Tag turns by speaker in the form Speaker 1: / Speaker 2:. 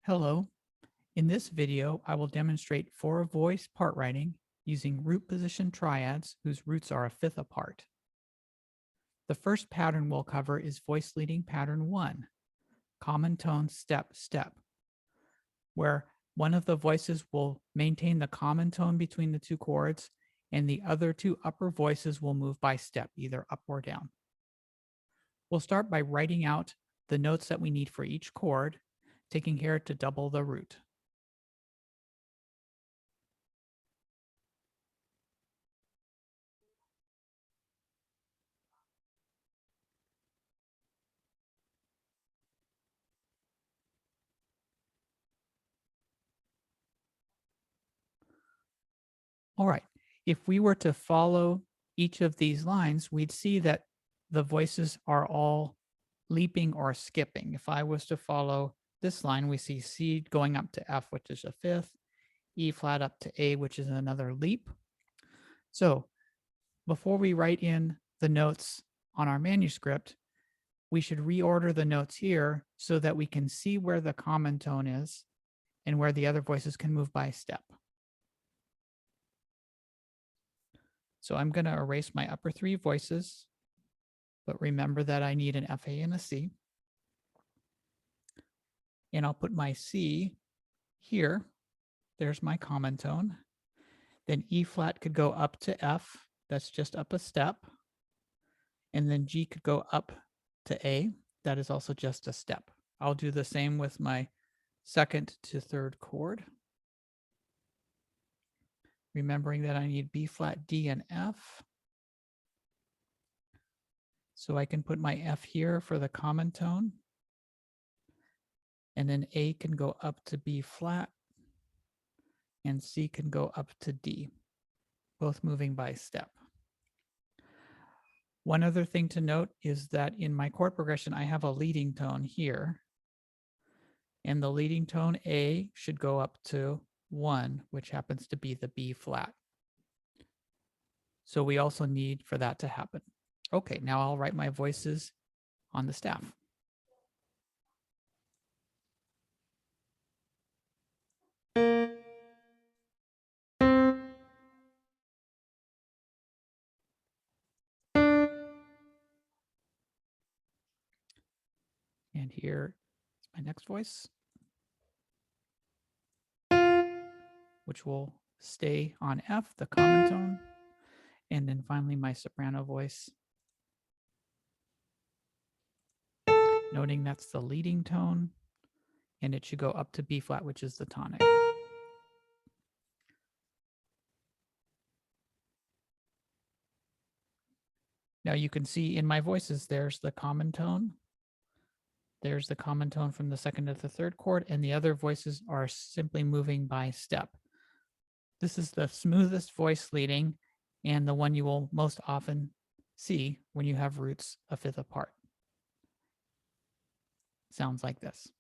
Speaker 1: Hello. In this video, I will demonstrate four-voice part writing using root position triads whose roots are a fifth apart. The first pattern we'll cover is voice leading pattern 1, common tone step step, where one of the voices will maintain the common tone between the two chords and the other two upper voices will move by step, either up or down. We'll start by writing out the notes that we need for each chord, taking care to double the root. All right. If we were to follow each of these lines, we'd see that the voices are all leaping or skipping. If I was to follow this line, we see C going up to F, which is a fifth, E flat up to A, which is another leap. So before we write in the notes on our manuscript, we should reorder the notes here so that we can see where the common tone is and where the other voices can move by step. So I'm going to erase my upper three voices, but remember that I need an FA and a C. And I'll put my C here. There's my common tone. Then E flat could go up to F. That's just up a step. And then G could go up to A. That is also just a step. I'll do the same with my second to third chord. Remembering that I need B flat, D, and F. So I can put my F here for the common tone. And then A can go up to B flat. And C can go up to D, both moving by step. One other thing to note is that in my chord progression, I have a leading tone here. And the leading tone A should go up to 1, which happens to be the B flat. So we also need for that to happen. Okay, now I'll write my voices on the staff. And here is my next voice, which will stay on F, the common tone. And then finally my soprano voice, noting that's the leading tone, and it should go up to B flat, which is the tonic. Now you can see in my voices, there's the common tone. There's the common tone from the second to the third chord, and the other voices are simply moving by step. This is the smoothest voice leading and the one you will most often see when you have roots a fifth apart. Sounds like this.